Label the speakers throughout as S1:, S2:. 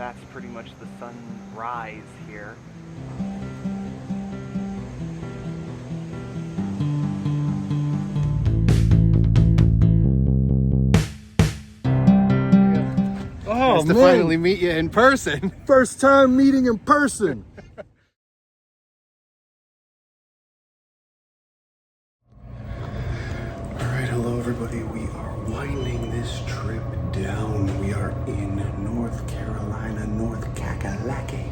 S1: that's pretty much the sunrise here.
S2: Oh,
S1: nice to
S2: man.
S1: finally meet you in person.
S2: First time meeting in person. All right, hello everybody. We are winding this trip down. We are in North Carolina, North Kakalaki.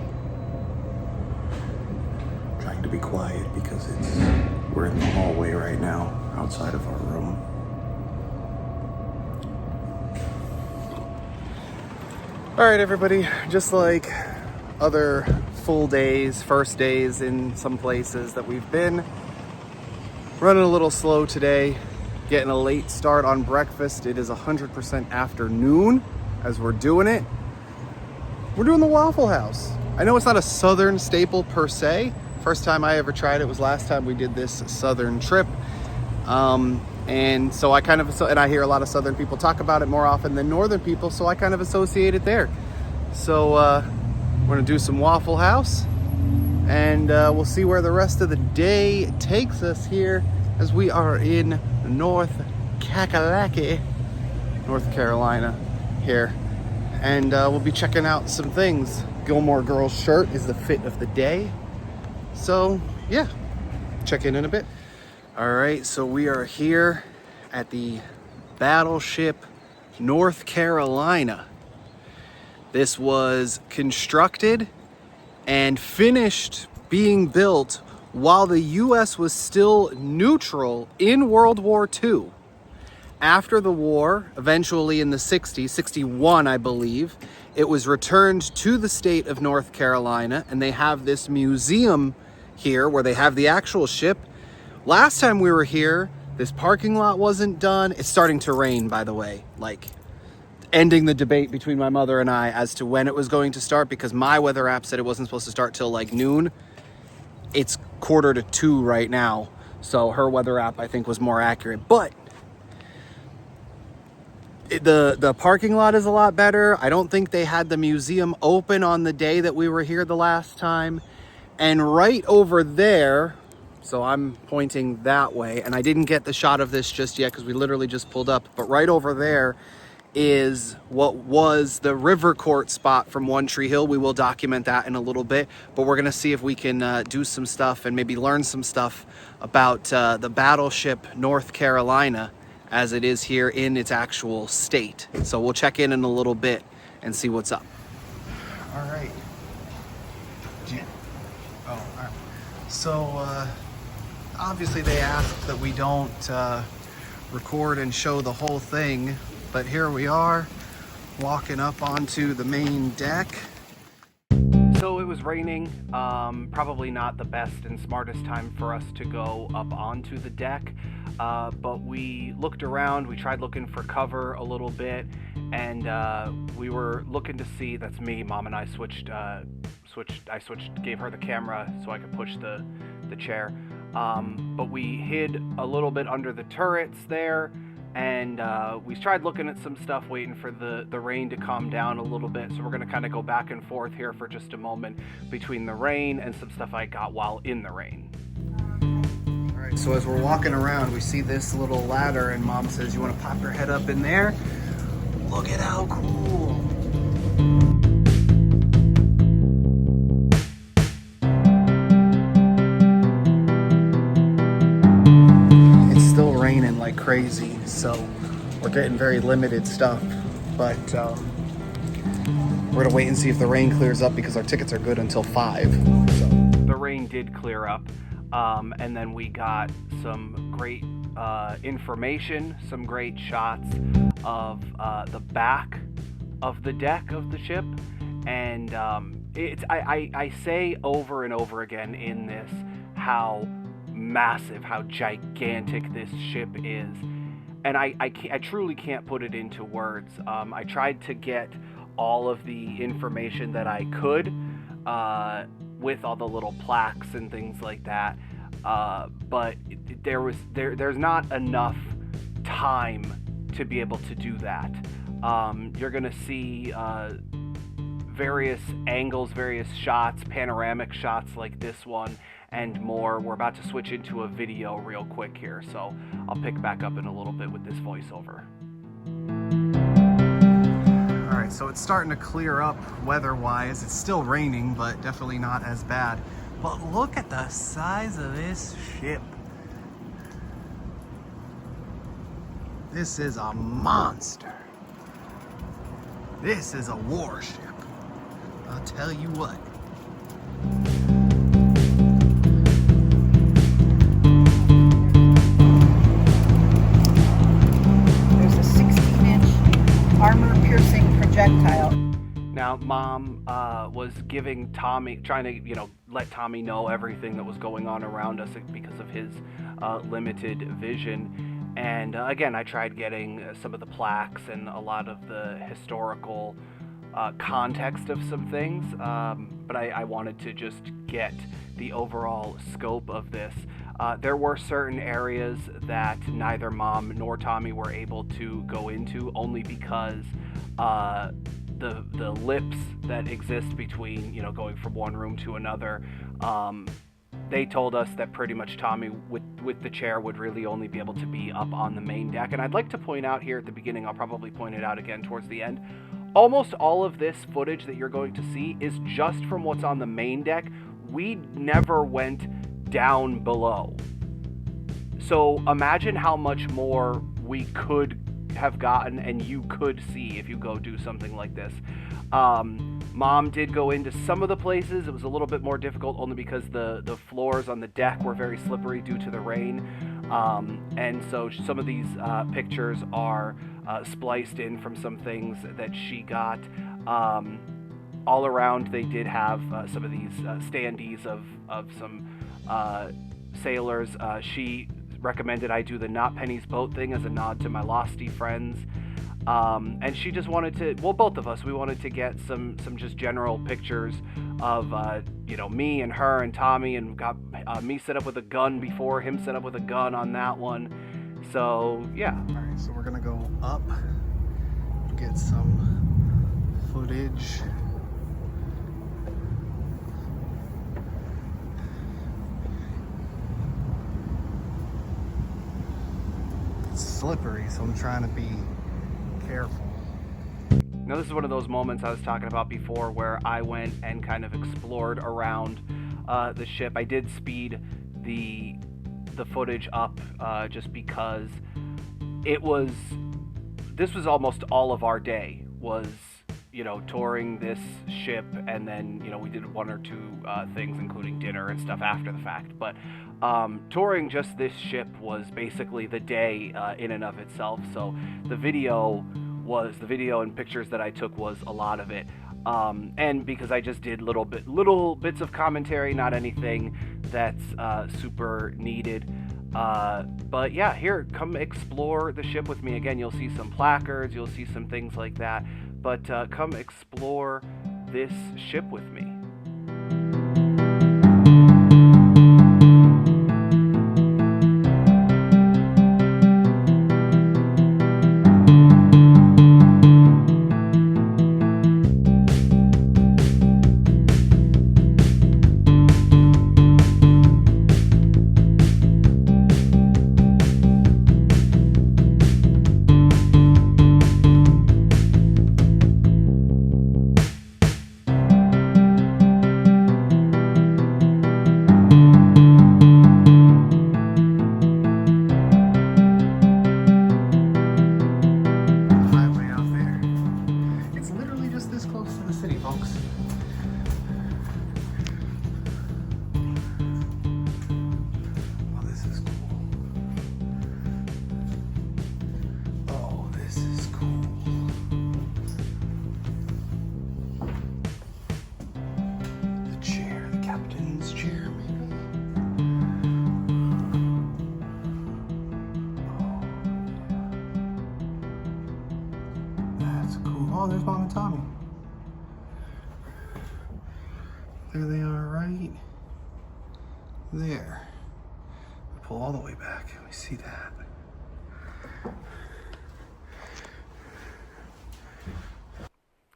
S2: Trying to be quiet because we're in the hallway right now, outside of our room.
S1: All right, everybody, just like other full days, first days in some places that we've been, running a little slow today, getting a late start on breakfast. It is 100% afternoon as we're doing it. We're doing the Waffle House. I know it's not a Southern staple per se. First time I ever tried it was last time we did this Southern trip. And so I and I hear a lot of Southern people talk about it more often than Northern people, so I kind of associate it there. So we're gonna do some Waffle House, and we'll see where the rest of the day takes us here as we are in North Kakalaki, North Carolina here. And we'll be checking out some things. Gilmore Girls shirt is the fit of the day. So yeah, check in a bit. All right, so we are here at the Battleship North Carolina. This was constructed and finished being built while the US was still neutral in World War II. After the war, eventually in the 60s, 61 I believe, it was returned to the state of North Carolina, and they have this museum here where they have the actual ship. Last time we were here, this parking lot wasn't done. It's starting to rain, by the way, like ending the debate between my mother and I as to when it was going to start, because my weather app said it wasn't supposed to start till like noon. It's 1:45 right now, so her weather app I think was more accurate. But the parking lot is a lot better. I don't think they had the museum open on the day that we were here the last time. And right over there, so I'm pointing that way, and I didn't get the shot of this just yet because we literally just pulled up, but right over there is what was the river court spot from One Tree Hill. We will document that in a little bit, but we're gonna see if we can do some stuff and maybe learn some stuff about the Battleship North Carolina as it is here in its actual state. So we'll check in a little bit and see what's up. All right. Oh, all right. So obviously they asked that we don't record and show the whole thing, but here we are walking up onto the main deck. So it was raining, probably not the best and smartest time for us to go up onto the deck, but we looked around, we tried looking for cover a little bit, and we were looking to see, that's me, Mom and I gave her the camera so I could push the chair. But we hid a little bit under the turrets there, and we tried looking at some stuff, waiting for the rain to calm down a little bit. So we're gonna kind of go back and forth here for just a moment between the rain and some stuff I got while in the rain. All right, so as we're walking around, we see this little ladder, and Mom says, you wanna pop your head up in there? Look at how cool. Raining like crazy, so we're getting very limited stuff, but we're gonna wait and see if the rain clears up because our tickets are good until 5. So the rain did clear up, and then we got some great information, some great shots of the back of the deck of the ship, and I say over and over again in this how massive, how gigantic this ship is, and I truly can't put it into words. I tried to get all of the information that I could with all the little plaques and things like that, but there's not enough time to be able to do that. You're gonna see various angles, various shots, panoramic shots like this one, and more. We're about to switch into a video real quick here, so I'll pick back up in a little bit with this voiceover. Alright, so it's starting to clear up weather-wise. It's still raining, but definitely not as bad. But look at the size of this ship. This is a monster. This is a warship. I'll tell you what.
S3: There's a 16-inch armor-piercing projectile.
S1: Now, Mom was giving Tommy, trying to, let Tommy know everything that was going on around us because of his limited vision. And again, I tried getting some of the plaques and a lot of the historical context of some things, but I wanted to just get the overall scope of this. There were certain areas that neither Mom nor Tommy were able to go into, only because the lips that exist between, going from one room to another, they told us that pretty much Tommy with the chair would really only be able to be up on the main deck. And I'd like to point out here at the beginning, I'll probably point it out again towards the end, almost all of this footage that you're going to see is just from what's on the main deck. We never went down below. So imagine how much more we could have gotten and you could see if you go do something like this. Mom did go into some of the places. It was a little bit more difficult only because the floors on the deck were very slippery due to the rain. And so some of these pictures are spliced in from some things that she got. All around, they did have some of these standees of some sailors. She recommended I do the Not Penny's Boat thing as a nod to my losty friends. And she just wanted to, well, both of us, we wanted to get some just general pictures of, me and her and Tommy, and got me set up with a gun before him set up with a gun on that one. So, yeah. All right, so we're going to go up, get some footage. It's slippery, so I'm trying to be careful. Now, this is one of those moments I was talking about before where I went and kind of explored around the ship. I did speed the footage up just because this was almost all of our day was, touring this ship, and then, we did one or two things, including dinner and stuff after the fact. But touring just this ship was basically the day in and of itself. So the video and pictures that I took was a lot of it. And because I just did little bits of commentary, not anything that's super needed. But yeah, here, come explore the ship with me. Again, you'll see some placards, you'll see some things like that. But come explore this ship with me. Oh, there's Mom and Tommy. There they are right there. Pull all the way back. We see that.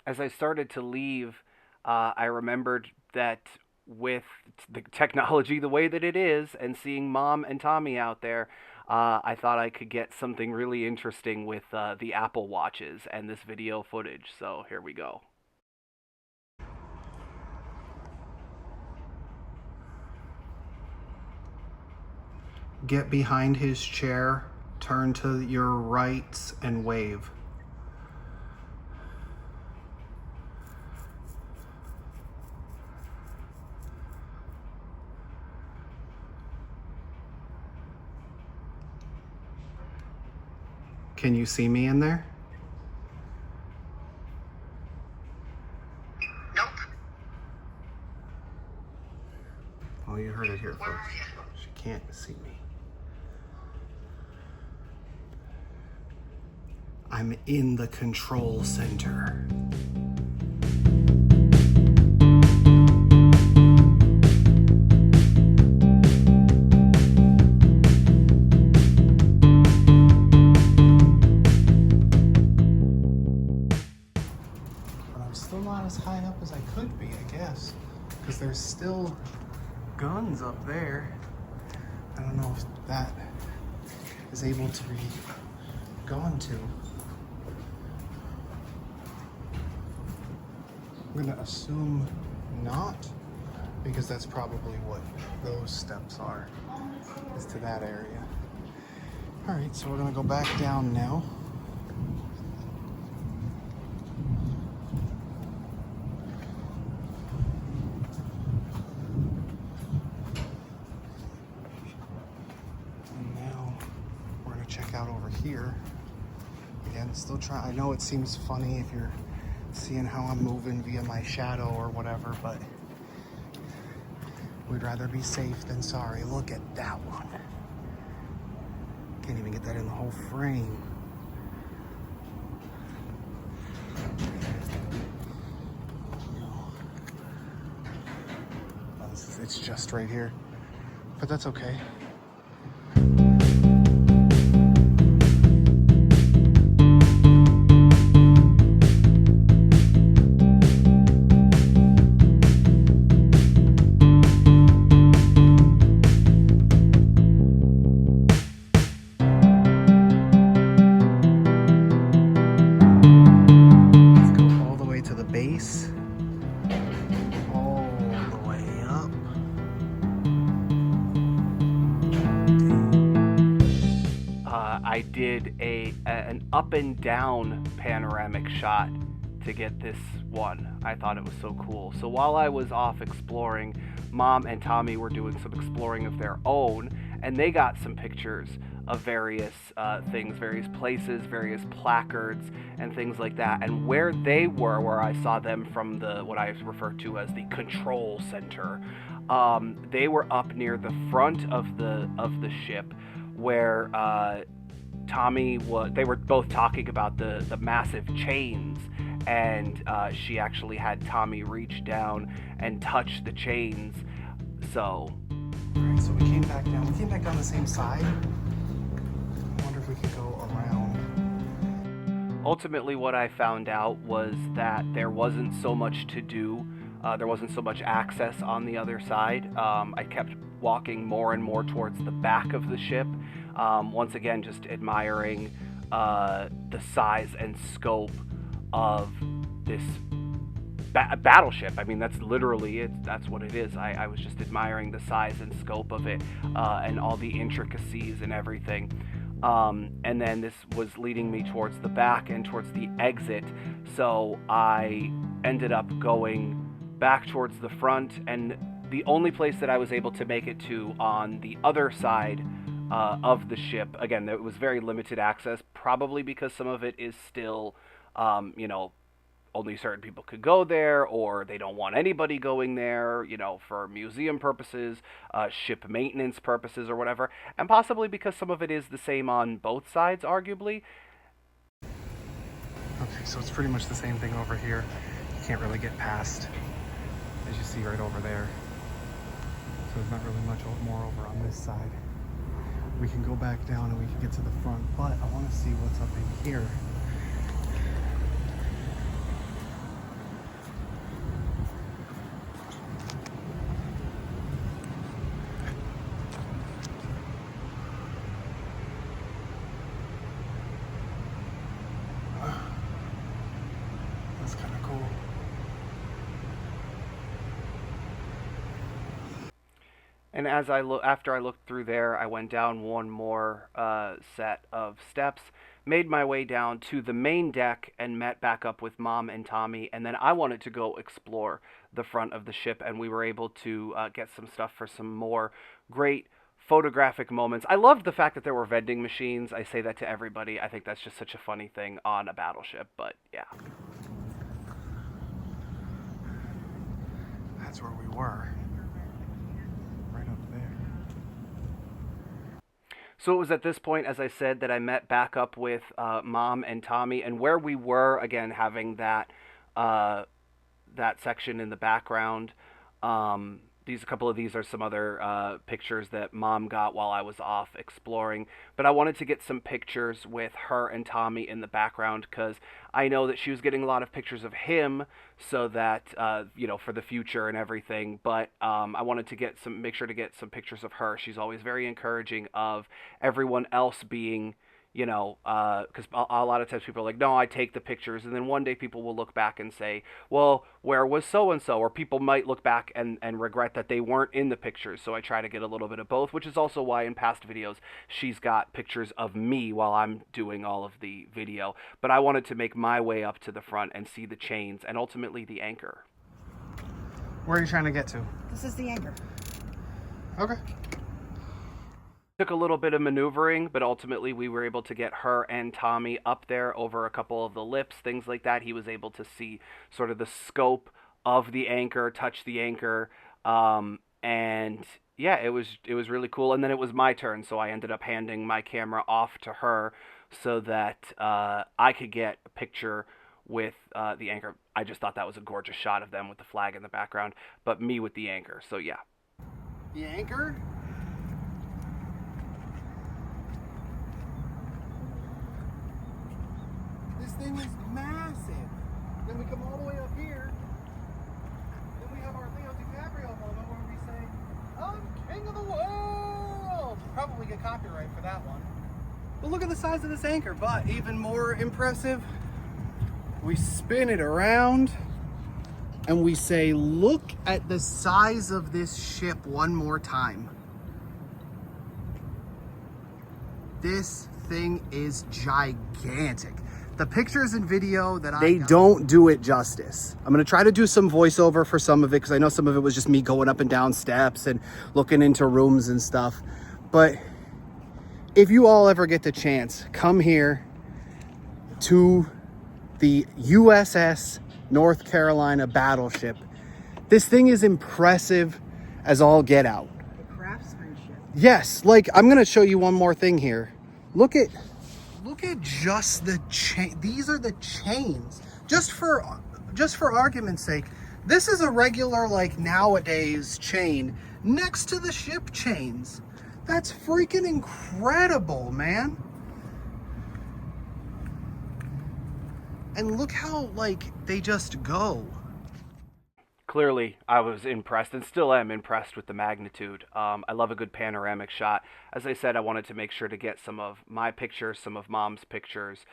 S1: As I started to leave I remembered that with the technology the way that it is, and seeing Mom and Tommy out there, I thought I could get something really interesting with the Apple Watches and this video footage. So here we go.
S4: Get behind his chair, turn to your right, and wave. Can you see me in there?
S5: Nope.
S4: Oh, you heard it here,
S5: Where
S4: folks.
S5: are you?
S4: She can't see me. I'm in the control center. But I'm still not as high up as I could be, I guess. Because there's still guns up there. I don't know if that is able to be gone to. I'm gonna assume not, because that's probably what those steps are, is to that area. All right, so we're gonna go back down now. And now we're gonna check out over here. Again, still trying, I know it seems funny if you're seeing how I'm moving via my shadow or whatever, but we'd rather be safe than sorry. Look at that one. Can't even get that in the whole frame. Oh, it's just right here, but that's okay. Base all the way up.
S1: I did an up and down panoramic shot to get this one. I thought it was so cool. So while I was off exploring, Mom and Tommy were doing some exploring of their own, and they got some pictures of various things, various places, various placards, and things like that. And where they were, where I saw them from the what I refer to as the control center, they were up near the front of the ship, where Tommy was. They were both talking about the massive chains, and she actually had Tommy reach down and touch the chains. So.
S4: All right, so we came back down. We came back down the same side. I wonder if we could go around.
S1: Ultimately, what I found out was that there wasn't so much to do. There wasn't so much access on the other side. I kept walking more and more towards the back of the ship. Once again, just admiring the size and scope of this battleship. I mean, that's literally it. That's what it is. I was just admiring the size and scope of it, and all the intricacies and everything. And then this was leading me towards the back and towards the exit. So I ended up going back towards the front, and the only place that I was able to make it to on the other side of the ship, again, there was very limited access, probably because some of it is still, only certain people could go there, or they don't want anybody going there, for museum purposes, ship maintenance purposes, or whatever. And possibly because some of it is the same on both sides, arguably.
S4: Okay, so it's pretty much the same thing over here. You can't really get past, as you see right over there. So there's not really much more over on this side. We can go back down and we can get to the front, but I want to see what's up in here.
S1: And as after I looked through there, I went down one more set of steps, made my way down to the main deck, and met back up with Mom and Tommy. And then I wanted to go explore the front of the ship, and we were able to get some stuff for some more great photographic moments. I loved the fact that there were vending machines. I say that to everybody. I think that's just such a funny thing on a battleship, but yeah.
S4: That's where we were. Right up there.
S1: So it was at this point, as I said, that I met back up with Mom and Tommy, and where we were, again, having that section in the background. A couple of these are some other pictures that Mom got while I was off exploring. But I wanted to get some pictures with her and Tommy in the background because I know that she was getting a lot of pictures of him, so that for the future and everything. But I wanted to make sure to get some pictures of her. She's always very encouraging of everyone else being, because a lot of times people are like, no, I take the pictures, and then one day people will look back and say, well, where was so-and-so? Or people might look back and regret that they weren't in the pictures. So I try to get a little bit of both, which is also why in past videos she's got pictures of me while I'm doing all of the video. But I wanted to make my way up to the front and see the chains and ultimately the anchor.
S4: Where are you trying to get to?
S3: This is the anchor.
S4: Okay.
S1: Took a little bit of maneuvering, but ultimately we were able to get her and Tommy up there over a couple of the lips, things like that. He was able to see sort of the scope of the anchor, touch the anchor, and yeah, it was really cool. And then it was my turn, so I ended up handing my camera off to her so that I could get a picture with the anchor. I just thought that was a gorgeous shot of them with the flag in the background, but me with the anchor, so yeah.
S4: The anchor? This thing is massive. Then we come all the way up here. Then we have our Leo DiCaprio moment where we say, I'm king of the world. Probably get copyright for that one. But look at the size of this anchor. But even more impressive, we spin it around and we say, look at the size of this ship one more time. This thing is gigantic. The pictures and video that they don't do it justice. I'm gonna try to do some voiceover for some of it because I know some of it was just me going up and down steps and looking into rooms and stuff. But if you all ever get the chance, come here to the USS North Carolina Battleship. This thing is impressive as all get out.
S3: The craftsmanship.
S1: Yes, like I'm gonna show you one more thing here. Look at just the chain. These are the chains. Just for argument's sake, this is a regular, like, nowadays chain next to the ship chains. That's freaking incredible, man. And look how, like, they just go. Clearly, I was impressed and still am impressed with the magnitude. I love a good panoramic shot. As I said, I wanted to make sure to get some of my pictures, some of Mom's pictures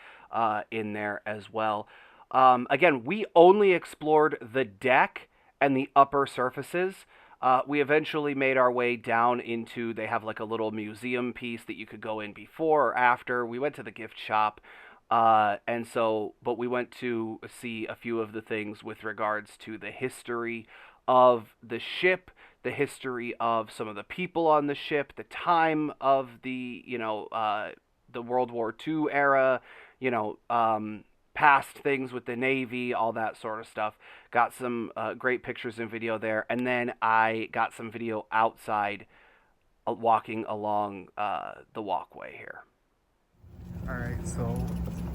S1: in there as well. Again, we only explored the deck and the upper surfaces. We eventually made our way down into, they have like a little museum piece that you could go in before or after. We went to the gift shop. But we went to see a few of the things with regards to the history of the ship, the history of some of the people on the ship, the time of the, the World War II era, past things with the Navy, all that sort of stuff. Got some great pictures and video there. And then I got some video outside walking along the walkway here.
S4: All right, so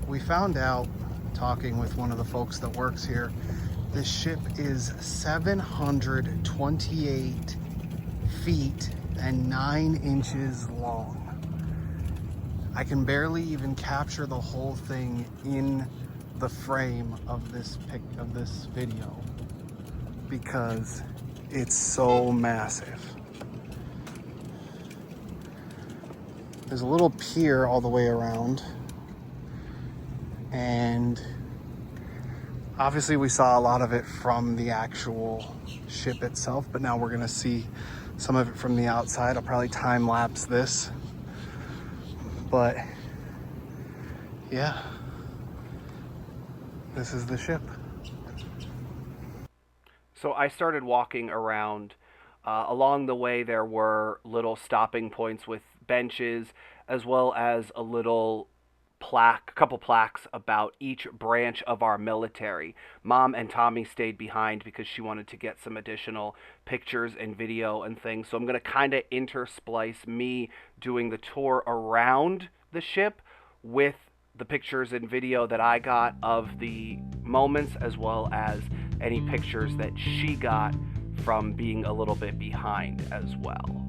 S4: we found out, talking with one of the folks that works here, this ship is 728 feet and 9 inches long. I can barely even capture the whole thing in the frame of this video because it's so massive. There's a little pier all the way around, and obviously we saw a lot of it from the actual ship itself, but now we're gonna see some of it from the outside. I'll probably time lapse this, but yeah, this is the ship.
S1: So I started walking around. Along the way, there were little stopping points with benches, as well as a couple plaques about each branch of our military. Mom and Tommy stayed behind because she wanted to get some additional pictures and video and things. So I'm going to kind of intersplice me doing the tour around the ship with the pictures and video that I got of the moments, as well as any pictures that she got from being a little bit behind as well.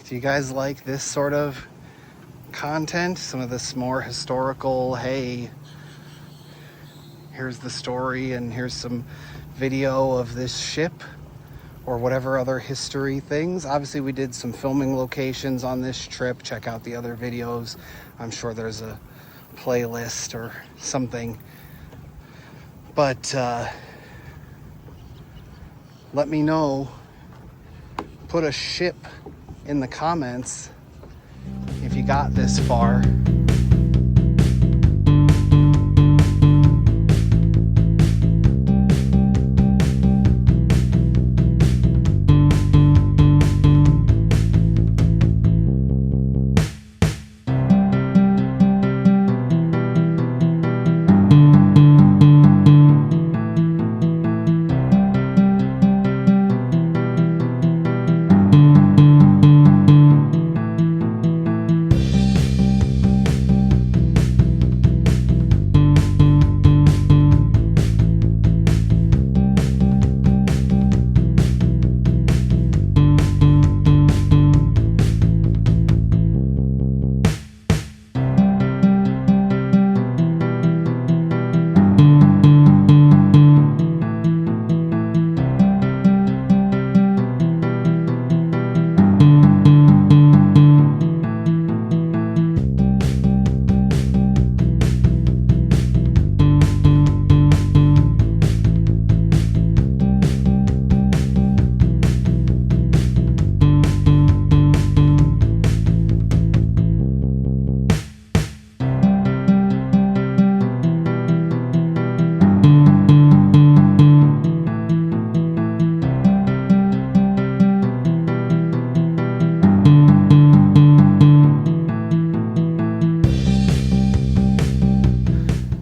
S4: Do you guys like this sort of content? Some of this more historical, hey, here's the story and here's some video of this ship, or whatever other history things. Obviously we did some filming locations on this trip. Check out the other videos. I'm sure there's a playlist or something. But let me know. Put a ship in the comments if you got this far.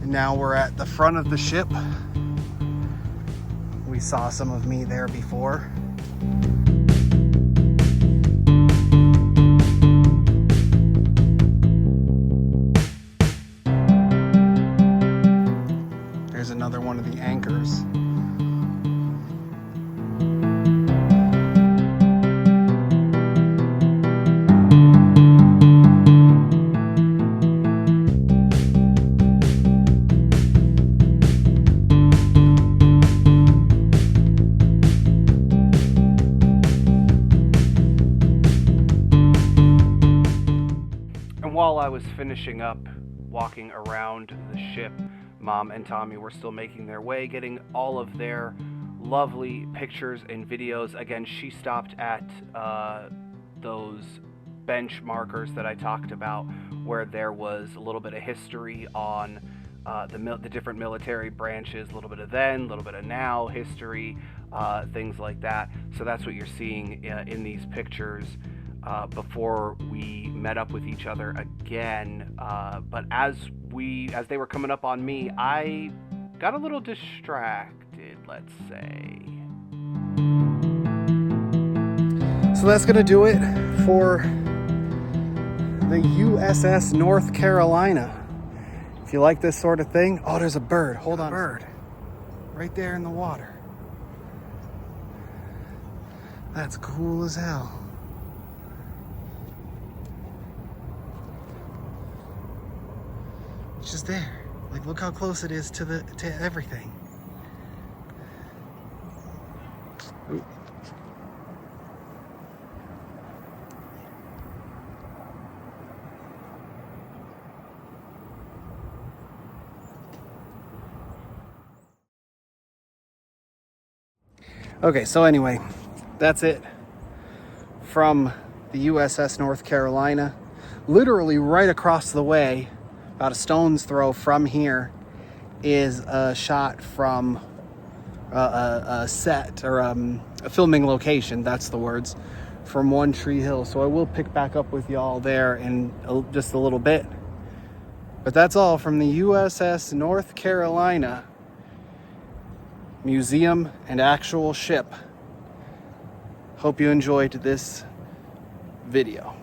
S4: Now we're at the front of the ship. We saw some of me there before. There's another one of the anchors. While I was finishing up walking around the ship, Mom and Tommy were still making their way, getting all of their lovely pictures and videos. Again, she stopped at those bench markers that I talked about, where there was a little bit of history on the different military branches, a little bit of then, a little bit of now history, things like that. So that's what you're seeing in these pictures. Before we met up with each other again. But as
S1: as they were coming up on me, I got a little distracted, let's say. So that's gonna do it for the USS North Carolina. If you like this sort of thing, oh, there's a bird. Hold on. Bird. Right there in the water. That's cool as hell. It's just there. Like, look how close it is to everything. Ooh. Okay, so anyway, that's it from the USS North Carolina. Literally right across the way, about a stone's throw from here, is a shot from a set, or a filming location, that's the words, from One Tree Hill. So I will pick back up with y'all there in just a little bit. But that's all from the USS North Carolina museum and actual ship. Hope you enjoyed this video.